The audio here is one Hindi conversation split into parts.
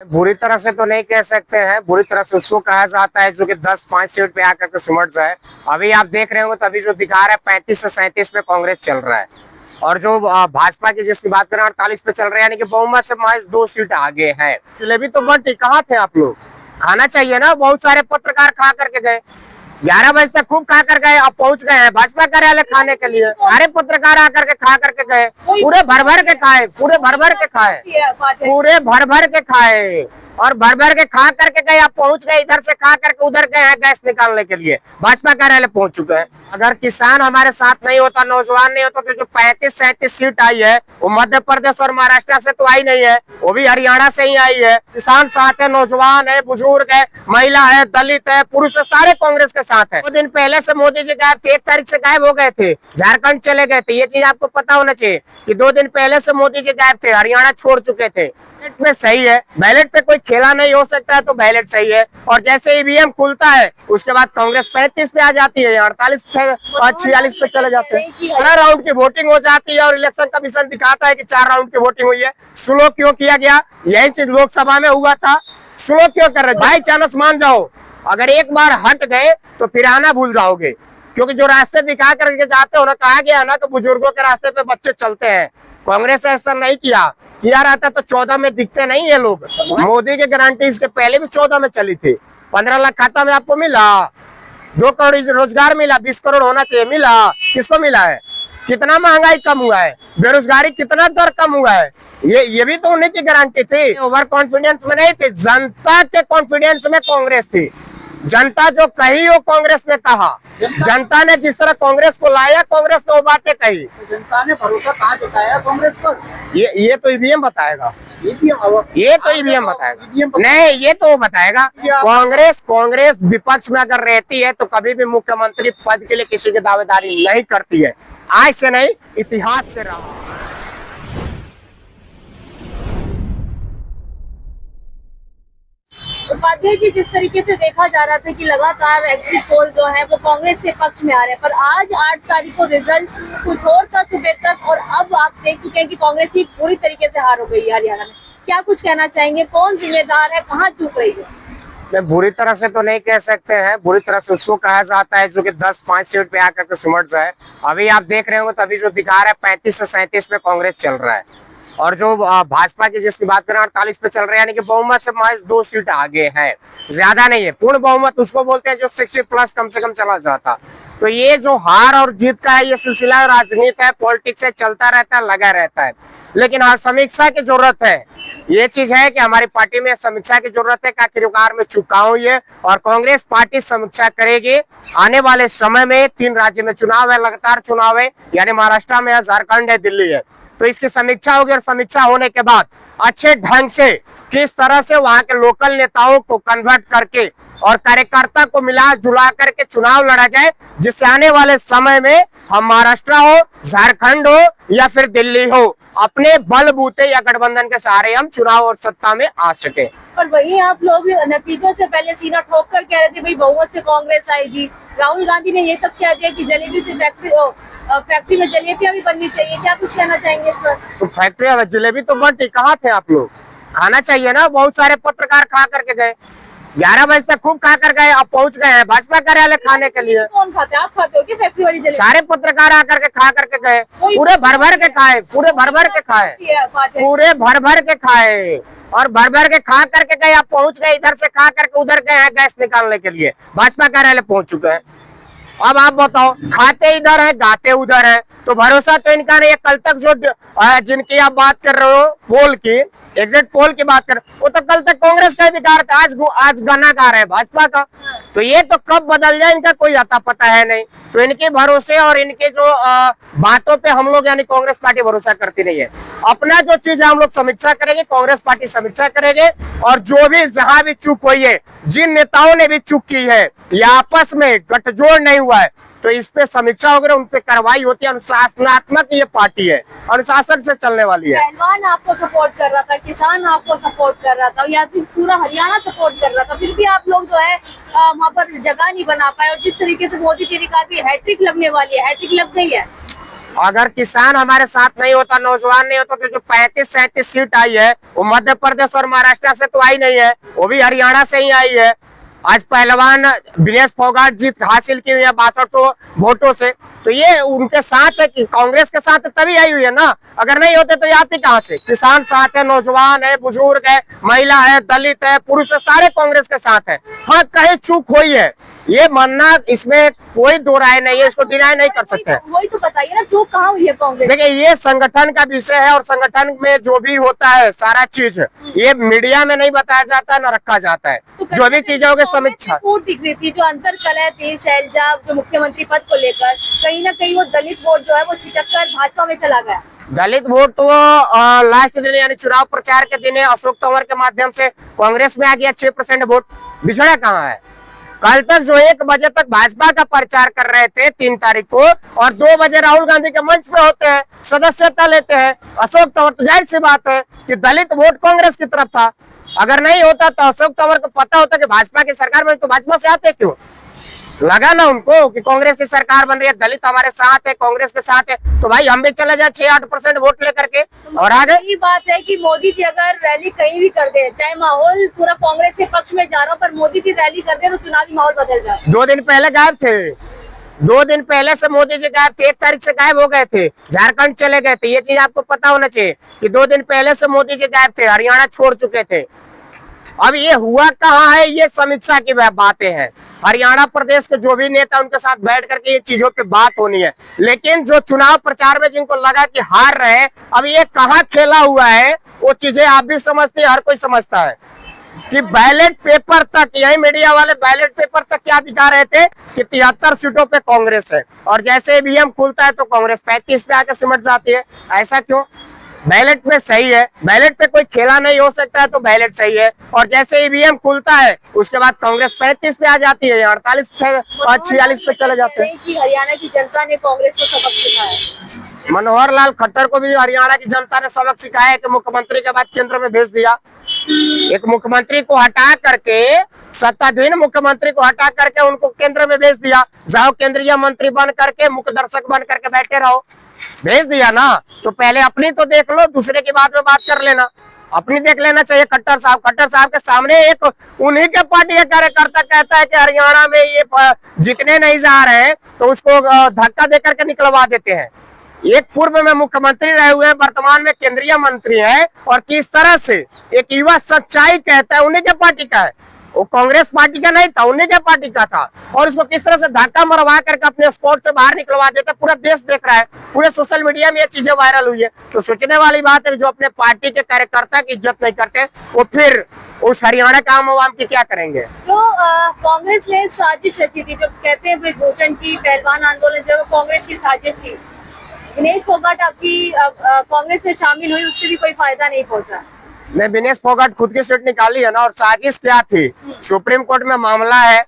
बुरी तरह से तो नहीं कह सकते हैं, बुरी तरह से उसको कहा जाता है जो कि 10-5 सीट पे आकर के सिमट जाए। अभी आप देख रहे हो तो अभी जो दिखा रहा है 35 से 37 पे कांग्रेस चल रहा है, और जो भाजपा की जिसकी बात करें 48 पे चल रहा है, यानी कि बहुमत से महज 2 सीट आगे है। जलेबी तो बंटी कहाँ थे आप लोग? खाना चाहिए ना। बहुत सारे पत्रकार खा करके गए, 11 बजे तक खूब खा कर गए, अब पहुंच गए हैं भाजपा कार्यालय खाने के लिए। सारे पत्रकार आकर के खा करके गए, पूरे भर भर के खाए, पूरे भर भर के खाए, पूरे भर भर के खाए और भर भर के खा करके गए। आप पहुंच गए, इधर से खा करके उधर गए हैं गैस निकालने के लिए, भाजपा कार्यालय पहुंच चुके हैं। अगर किसान हमारे साथ नहीं होता, नौजवान नहीं होता, तो जो 35-37 सीट आई है वो मध्य प्रदेश और महाराष्ट्र से तो आई नहीं है, वो भी हरियाणा से ही आई है। किसान साथ है, नौजवान है, बुजुर्ग है, महिला है, दलित है, पुरुष है, सारे कांग्रेस के साथ है। 2 दिन पहले से मोदी जी गायब थे, 1 तारीख से गायब हो गए थे, झारखंड चले गए थे। ये चीज आपको पता होना चाहिए कि 2 दिन पहले से मोदी जी गायब थे, हरियाणा छोड़ चुके थे। बैलेट में सही है, बैलेट पे कोई खेला नहीं हो सकता है, तो बैलेट सही है। और जैसे ईवीएम खुलता है उसके बाद कांग्रेस 35 पे आ जाती है, 48 और 46 पे चले जाते हैं। 4 राउंड की वोटिंग हो जाती है और इलेक्शन कमीशन दिखाता है कि 4 राउंड की वोटिंग हुई है। स्लो क्यों किया गया? यही चीज लोकसभा में हुआ था। स्लो क्यों कर रहे? भाई चांस मान जाओ, अगर एक बार हट गए तो फिर आना भूल जाओगे, क्योंकि जो रास्ते दिखा करके जाते हो ना, कहा गया ना कि बुजुर्गों के रास्ते पे बच्चे चलते हैं। कांग्रेस ऐसा नहीं किया रहता तो 14 में दिखते नहीं है लोग। मोदी की गारंटी इसके पहले भी 14 में चली थी। 15 लाख खाता में आपको मिला, 2 करोड़ रोजगार मिला, 20 करोड़ होना चाहिए, मिला? किसको मिला है? कितना महंगाई कम हुआ है, बेरोजगारी कितना दर कम हुआ है, ये भी तो उन्हीं की गारंटी थी। ओवर कॉन्फिडेंस में नहीं थे, जनता के कॉन्फिडेंस में कांग्रेस थी। जनता जो कही वो कांग्रेस ने कहा, जनता ने जिस तरह कांग्रेस को लाया, कांग्रेस ने वो बातें कही। जनता ने भरोसा कहाँ जताया कांग्रेस पर? ये तो ईवीएम बताएगा, ये तो ईवीएम बताएगा। नहीं, ये तो बताएगा। कांग्रेस विपक्ष में अगर रहती है तो कभी भी मुख्यमंत्री पद के लिए किसी की दावेदारी नहीं करती है। आज से नहीं, इतिहास से रहा। उपाध्याय जी, जिस तरीके से देखा जा रहा था कि लगातार एग्जिट पोल जो है वो कांग्रेस के पक्ष में आ रहे हैं, पर आज 8 तारीख को रिजल्ट कुछ और था सुबह तक, और अब आप देख चुके हैं कि कांग्रेस की पूरी तरीके से हार हो गई है हरियाणा में। क्या कुछ कहना चाहेंगे? कौन जिम्मेदार है, कहाँ चूक रही है? मैं बुरी तरह से तो नहीं कह सकते हैं, बुरी तरह से उसको कहा जाता है जो कि 10-5 सीट पे आकर के सिमट जाए। अभी आप देख रहे हो तो अभी जो दिखा रहा है 35 से 37 पे कांग्रेस चल रहा है, और जो भाजपा की जिसकी बात करें 48 पे चल रहा है, यानी कि बहुमत से महज 2 सीट आगे है, ज्यादा नहीं है। पूर्ण बहुमत उसको बोलते हैं जो 60+ कम से कम चला जाता। तो ये जो हार और जीत का है, ये सिलसिला राजनीति है, पॉलिटिक्स है, चलता रहता है, लगा रहता है। लेकिन हाँ, समीक्षा की जरूरत है। ये चीज है कि हमारी पार्टी में समीक्षा की जरूरत है कि आखिरकार में चुका हूं ये, और कांग्रेस पार्टी समीक्षा करेगी। आने वाले समय में 3 राज्य में चुनाव है, लगातार चुनाव है, यानी महाराष्ट्र में है, झारखंड है, दिल्ली है। तो इसकी समीक्षा होगी, और समीक्षा होने के बाद अच्छे ढंग से किस तरह से वहां के लोकल नेताओं को कन्वर्ट करके और कार्यकर्ता को मिला जुला करके चुनाव लड़ा जाए, जिससे आने वाले समय में हम महाराष्ट्र हो, झारखंड हो या फिर दिल्ली हो, अपने बलबूते या गठबंधन के सहारे हम चुनाव और सत्ता में आ सके। पर वही आप लोग नतीजों से पहले सीना ठोक कर कह रहे थे भाई बहुमत से कांग्रेस आएगी। राहुल गांधी ने ये तक कह दिया कि जलेबी से फैक्ट्री में जलेबियां भी बननी चाहिए। क्या कुछ कहना चाहेंगे इस पर? तो फैक्ट्री में जलेबी तो बंटी कहाँ थे आप लोग? खाना चाहिए ना। बहुत सारे पत्रकार खा करके गए, 11 बजे तक खूब खा कर गए, अब पहुंच गए हैं भाजपा कार्यालय खाने के लिए। कौन खाते हैं? आप खाते हो क्या फैक्ट्री वाली जलेबी? सारे पत्रकार आकर के खा करके गए, पूरे भर भर के खाए, पूरे भर भर के खाए, पूरे भर भर के खाए और भर भर के खा करके गए। आप पहुंच गए, इधर से खा करके उधर गए हैं गैस निकालने के लिए, भाजपा कार्यालय पहुंच चुके हैं। अब आप बताओ, खाते इधर है, गाते उधर है, तो भरोसा तो इनका नहीं है। कल तक जो जिनकी आप बात कर रहे हो, पोल की, एग्जिट पोल की बात कर, वो तो कल तक कांग्रेस का अधिकार था, आज गाना गा रहे हैं भाजपा का। तो ये तो कब बदल जाए इनका कोई आता पता है नहीं। तो इनके भरोसे और इनके जो बातों पे हम लोग यानी कांग्रेस पार्टी भरोसा करती नहीं है। अपना जो चीज है हम लोग समीक्षा करेंगे, कांग्रेस पार्टी समीक्षा करेंगे, और जो भी जहां भी चूक हुई है, जिन नेताओं ने भी चूक की है या आपस में गठजोड़ नहीं हुआ है, तो इस पे समीक्षा वगैरह उन पे कार्रवाई होती है। अनुशासनात्मक ये पार्टी है, अनुशासन से चलने वाली है। पहलवान आपको सपोर्ट कर रहा था, किसान आपको सपोर्ट कर रहा था, या फिर पूरा हरियाणा सपोर्ट कर रहा था, फिर भी आप लोग जो है वहाँ पर जगह नहीं बना पाए। और जिस तरीके से मोदी जी ने कहा हैट्रिक लगने वाली है, हैट्रिक लग गई है। अगर किसान हमारे साथ नहीं होता, नौजवान नहीं होता, तो जो 35-37 सीट आई है वो मध्य प्रदेश और महाराष्ट्र से तो आई नहीं है, वो भी हरियाणा से ही आई है। आज पहलवान विनेश फोगाट जीत हासिल की हुई है 6200 वोटों से, तो ये उनके साथ है कि कांग्रेस के साथ तभी आई हुई है ना। अगर नहीं होते तो ये आती कहाँ से? किसान साथ है, नौजवान है, बुजुर्ग है, महिला है, दलित है, पुरुष है, सारे कांग्रेस के साथ है। हाँ, कहीं चूक हुई है ये मानना, इसमें कोई दो राय नहीं है, इसको डिनाई नहीं कर सकते। वही तो बताइए ना, चूक कहाँ हुई है कांग्रेस? देखिए, ये संगठन का विषय है और संगठन में जो भी होता है सारा चीज ये मीडिया में नहीं बताया जाता है, न रखा जाता है। तो जो भी चीजें होगी समीक्षा दिख रही थी, जो अंतरकलह थी शैलजा जो मुख्यमंत्री पद को लेकर, कहीं ना कहीं वो दलित वोट जो है वो छिटक कर भाजपा में चला गया। दलित वोट तो लास्ट दिन यानी चुनाव प्रचार के दिन अशोक तंवर के माध्यम से कांग्रेस में आ गया। 6% वोट बिछड़ा कहाँ है? कल तक जो 1 बजे तक भाजपा का प्रचार कर रहे थे 3 तारीख को, और 2 बजे राहुल गांधी के मंच पे होते हैं, सदस्यता लेते हैं अशोक तंवर, तो जाहिर सी बात है कि दलित वोट कांग्रेस की तरफ था। अगर नहीं होता तो अशोक तंवर को पता होता कि भाजपा की सरकार में, तो भाजपा से आते क्यों? लगा ना उनको कि कांग्रेस की सरकार बन रही है, दलित हमारे साथ है, कांग्रेस के साथ है, तो भाई हम भी चले जाए 6-8% वोट लेकर के और आगे। यही बात है कि मोदी जी अगर रैली कहीं भी कर दे, चाहे माहौल पूरा कांग्रेस के पक्ष में जा रहा हो, पर मोदी जी रैली कर दे तो चुनावी माहौल बदल जाए। 2 दिन पहले गायब थे, 2 दिन पहले से मोदी जी गायब थे, 1 तारीख से गायब हो गए थे, झारखंड चले गए थे। ये चीज आपको पता होना चाहिए कि 2 दिन पहले से मोदी जी गायब थे, हरियाणा छोड़ चुके थे। अब ये हुआ कहाँ है, ये समीक्षा की बातें हैं। हरियाणा प्रदेश के जो भी नेता उनके साथ बैठ करके ये चीजों पे बात होनी है। लेकिन जो चुनाव प्रचार में जिनको लगा कि हार रहे, अब ये कहाँ खेला हुआ है, वो चीजें आप भी समझते हैं, हर कोई समझता है कि बैलेट पेपर तक, यही मीडिया वाले बैलेट पेपर तक क्या दिखा रहे थे कि 73 सीटों पे कांग्रेस है, और जैसे ईवीएम खुलता है तो कांग्रेस 35 पे आकर सिमट जाती है। ऐसा क्यों? बैलेट में सही है, बैलेट पे कोई खेला नहीं हो सकता है तो बैलेट सही है, और जैसे ईवीएम खुलता है उसके बाद कांग्रेस 35 पे आ जाती है, 48 और 46 पे चले जाते हैं। कि हरियाणा की जनता ने कांग्रेस को सबक सिखाया। मनोहर लाल खट्टर को भी हरियाणा की जनता ने सबक सिखाया कि मुख्यमंत्री के बाद केंद्र में भेज दिया। एक मुख्यमंत्री को हटा करके, सत्ताधीन मुख्यमंत्री को हटा करके उनको केंद्र में भेज दिया। जाओ केंद्रीय मंत्री बन करके, मुख्य दर्शक बन करके बैठे रहो, भेज दिया ना। तो पहले अपनी तो देख लो, दूसरे की बात में बात कर लेना। अपनी देख लेना चाहिए। खट्टर साहब के सामने एक उन्हीं के पार्टी का कार्यकर्ता कहता है कि हरियाणा में ये जितने नहीं जा रहे हैं तो उसको धक्का देकर के निकलवा देते हैं। एक पूर्व में मुख्यमंत्री रहे हुए हैं, वर्तमान में केंद्रीय मंत्री हैं, और किस तरह से एक युवा सच्चाई कहता है, उन्हीं के पार्टी का है, वो कांग्रेस पार्टी का नहीं था, उन्हीं के पार्टी का था, और उसको किस तरह से धक्का मरवा करके अपने स्पॉट से बाहर निकलवा देता है। पूरा देश देख रहा है, पूरे सोशल मीडिया में ये चीजें वायरल हुई है। तो सोचने वाली बात है कि जो अपने पार्टी के कार्यकर्ता की इज्जत नहीं करते, वो फिर उस हरियाणा का आम आवाम की क्या करेंगे? तो कांग्रेस ने साजिश रची थी, जो कहते हैं ब्रिजभूषण की पहलवान आंदोलन जो कांग्रेस की साजिश थी। विनेश फोगाट आपकी कांग्रेस में शामिल हुई, उससे भी कोई फायदा नहीं पहुंचा। नहीं, विनेश फोगाट खुद की सीट निकाली है ना। और साजिश क्या थी? सुप्रीम कोर्ट में मामला है,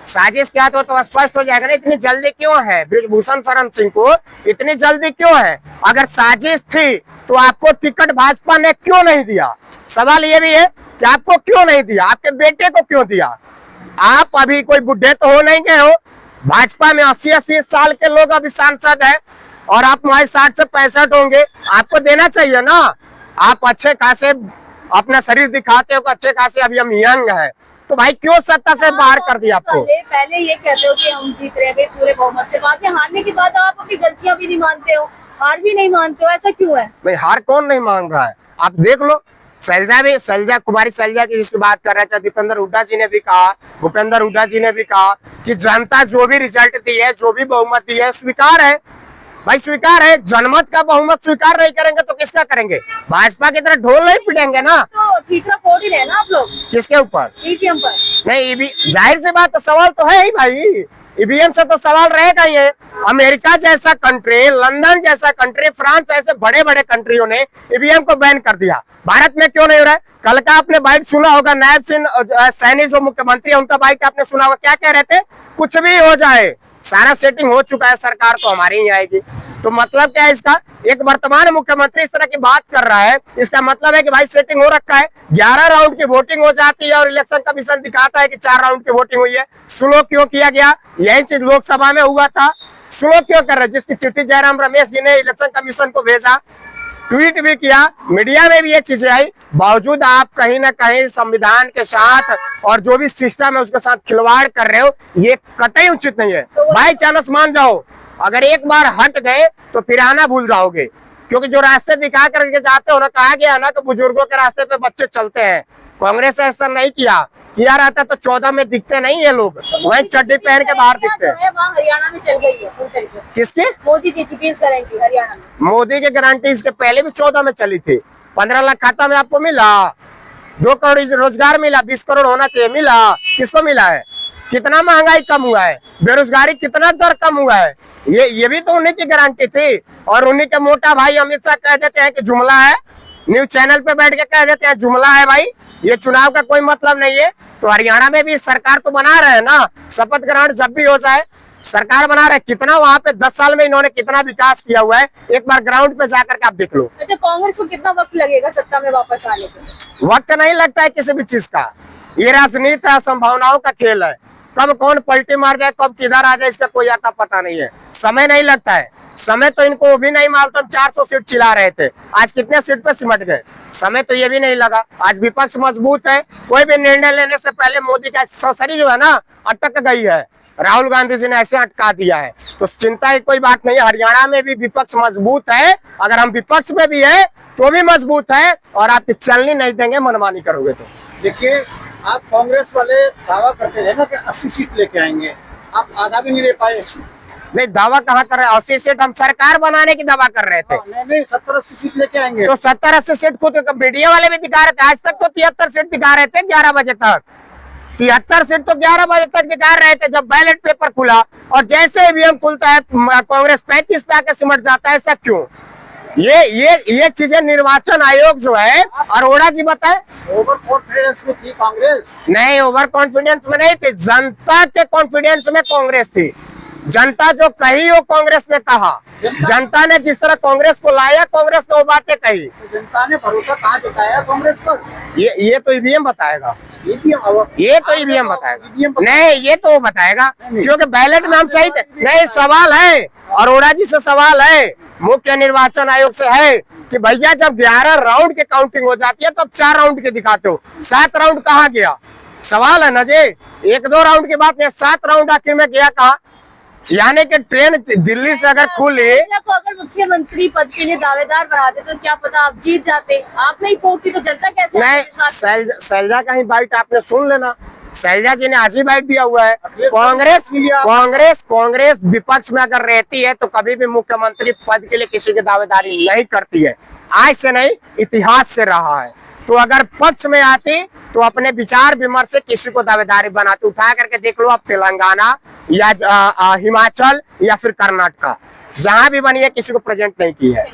साजिश क्या तो स्पष्ट हो जाएगा ना। इतनी जल्दी क्यों है ब्रिजभूषण शरण सिंह को, इतनी जल्दी क्यों है? अगर साजिश थी तो आपको टिकट भाजपा ने क्यों नहीं दिया? सवाल ये भी है कि आपको क्यों नहीं दिया, आपके बेटे को क्यों दिया? आप अभी कोई बुढ़े तो हो नहीं गए हो। भाजपा में 80-80 साल के लोग अभी सांसद है, और आप 60 से 65 होंगे, आपको देना चाहिए ना। आप अच्छे खासे अपना शरीर दिखाते हो, अच्छे खासे अभी हम यंग है, तो भाई क्यों सत्ता से बाहर कर दिया आपको? पहले ये कहते हो कि हम जीत रहे हैं पूरे बहुमत से, बाद में हारने के बाद आप अपनी गलतियां भी नहीं मानते हो, हार भी नहीं मानते हो, ऐसा क्यों है? भाई हार कौन नहीं मान रहा है? आप देख लो, कुमारी शैलजा की जिसकी बात कर रहे थे, दीपेंद्र हुड्डा जी ने भी कहा, भूपेंद्र हुड्डा जी ने भी कहा कि जनता जो भी रिजल्ट दी है, जो भी बहुमत दी है, स्वीकार है। भाई स्वीकार है, जनमत का बहुमत स्वीकार नहीं करेंगे तो किसका करेंगे? भाजपा की तरह ढोल नहीं पिटेंगे ना। तो ठीकरा फोड़ ही रहे ना आप लोग। किसके ऊपर? ईवीएम पर। नहीं, जाहिर सी बात, तो सवाल तो है ही भाई, ईवीएम से तो सवाल रहेगा ही है। अमेरिका जैसा कंट्री, लंदन जैसा कंट्री, फ्रांस जैसे बड़े बड़े कंट्रियों ने ईवीएम को बैन कर दिया, भारत में क्यों नहीं हो रहा है? कल का आपने बाइट सुना होगा, नायब सिंह सैनी जो मुख्यमंत्री है, उनका बाइट आपने सुना होगा, क्या कह रहे थे? कुछ भी हो जाए, सारा सेटिंग हो चुका है, सरकार तो हमारी ही आएगी। तो मतलब क्या है इसका? एक वर्तमान मुख्यमंत्री इस तरह की बात कर रहा है, इसका मतलब है कि भाई सेटिंग हो रखा है। 11 राउंड की वोटिंग हो जाती है और इलेक्शन कमीशन दिखाता है कि 4 राउंड की वोटिंग हुई है। स्लो क्यों किया गया? यही चीज लोकसभा में हुआ था, स्लो क्यों कर रहे? जिसकी चिट्ठी जयराम रमेश जी ने इलेक्शन कमीशन को भेजा, ट्वीट भी किया, मीडिया में भी ये चीजें आई, बावजूद आप कहीं ना कहीं संविधान के साथ और जो भी सिस्टम है उसके साथ खिलवाड़ कर रहे हो, ये कतई उचित नहीं है। बाई चांस मान जाओ, अगर एक बार हट गए तो फिर आना भूल जाओगे, क्योंकि जो रास्ते दिखा करके जाते हो ना, कहा गया ना कि बुजुर्गों के रास्ते पे बच्चे चलते हैं। कांग्रेस ऐसा नहीं किया रहता तो 14 में दिखते नहीं ये लोग, वही चड्डी पहन के बाहर दिखते हैं। वहाँ हरियाणा में चल गई है पूरी तरीके से। किसके? मोदी की टीपीएस गारंटी हरियाणा में। मोदी की गारंटी इसके पहले भी 14 में चली थी। 15 लाख खाता में आपको मिला, 2 करोड़ रोजगार मिला, 20 करोड़ होना चाहिए, मिला? किसको मिला है? कितना महंगाई कम हुआ है, बेरोजगारी कितना दर कम हुआ है, ये भी तो उन्हीं की गारंटी थी। और उन्हीं के मोटा भाई अमित शाह कह देते हैं कि जुमला है, न्यूज चैनल पे बैठ के कह देते हैं जुमला है। भाई ये चुनाव का कोई मतलब नहीं है। तो हरियाणा में भी सरकार तो बना रहे हैं ना, शपथ ग्रहण जब भी हो जाए सरकार बना रहे, कितना वहाँ पे 10 साल में इन्होंने कितना विकास किया हुआ है, एक बार ग्राउंड पे जाकर के आप देख लो। अच्छा, कांग्रेस को कितना वक्त लगेगा सत्ता में वापस आने के? वक्त नहीं लगता है किसी भी चीज का, ये राजनीति है, संभावनाओं का खेल है। कब कौन पलटी मार जाए, कब किधर आ जाए, इसका कोई आता पता नहीं है। समय नहीं लगता है, समय तो इनको भी नहीं मालूम। 400 सीट चिल्ला रहे थे, आज कितने सीट पे सिमट गए, समय तो ये भी नहीं लगा। आज विपक्ष मजबूत है, कोई भी निर्णय लेने से पहले मोदी का ससरी जो है ना अटक गई है, राहुल गांधी जी ने ऐसे अटका दिया है। तो चिंता की कोई बात नहीं है, हरियाणा में भी विपक्ष मजबूत है। अगर हम विपक्ष में भी है तो भी मजबूत है, और आप चलनी नहीं देंगे मनमानी करोगे तो। देखिए, आप कांग्रेस वाले दावा करते थे ना कि 80 सीट लेके आएंगे, आप आधा भी नहीं ले पाए। नहीं, दावा कहाँ कर रहे हैं? 80 सीट हम सरकार बनाने की दावा कर रहे थे। नहीं, 70-80 सीट लेके आएंगे। तो 70-80 सीट को तो मीडिया वाले भी दिखा रहे थे। आज तक तो 73 सीट दिखा रहे थे 11 बजे तक। 73 सीट तो 11 बजे तक दिखा रहे थे जब बैलेट पेपर खुला, और जैसे ईवीएम खुलता है कांग्रेस 35 पे आके सिमट जाता है। ऐसा क्यों? ये चीजें निर्वाचन आयोग जो है, अरोड़ा जी बताए। ओवर कॉन्फिडेंस में थी कांग्रेस? नहीं, ओवर कॉन्फिडेंस में नहीं थी, जनता के कॉन्फिडेंस में कांग्रेस थी। जनता जो कही वो कांग्रेस ने कहा, जनता ने जिस तरह कांग्रेस को लाया, कांग्रेस ने वो बातें कही। जनता ने भरोसा कहाँ जताया कांग्रेस पर? ये तो ईवीएम बताएगा, ये तो ईवीएम बताएगा। नहीं, ये तो वो बताएगा, क्योंकि बैलेट में हम सही थे। नहीं, सवाल है अरोड़ा जी से, सवाल है मुख्य निर्वाचन आयोग से है कि भैया जब 11 राउंड की काउंटिंग हो जाती है तो अब 4 राउंड के दिखाते हो, 7 राउंड कहाँ गया? सवाल है ना जी। 1-2 राउंड की बात नहीं, 7 राउंड आखिर में गया कहाँ? यानी कि ट्रेन दिल्ली से अगर खुली, आपको अगर मुख्यमंत्री पद के लिए दावेदार बना दे तो क्या पता आप जीत जाते। आप नहीं वोट की तो जनता कैसे? नहीं, शैलजा का ही बाइट आपने सुन लेना, शैलजा जी ने आज ही बाइट दिया हुआ है। कांग्रेस विपक्ष में अगर रहती है तो कभी भी मुख्यमंत्री पद के लिए किसी की दावेदारी नहीं करती है। आज से नहीं, इतिहास से रहा है। तो अगर पक्ष में आती तो अपने विचार विमर्श से किसी को दावेदारी बनाती। उठा करके देख लो आप, तेलंगाना या हिमाचल या फिर कर्नाटका, जहां भी बनी है किसी को प्रेजेंट नहीं की है।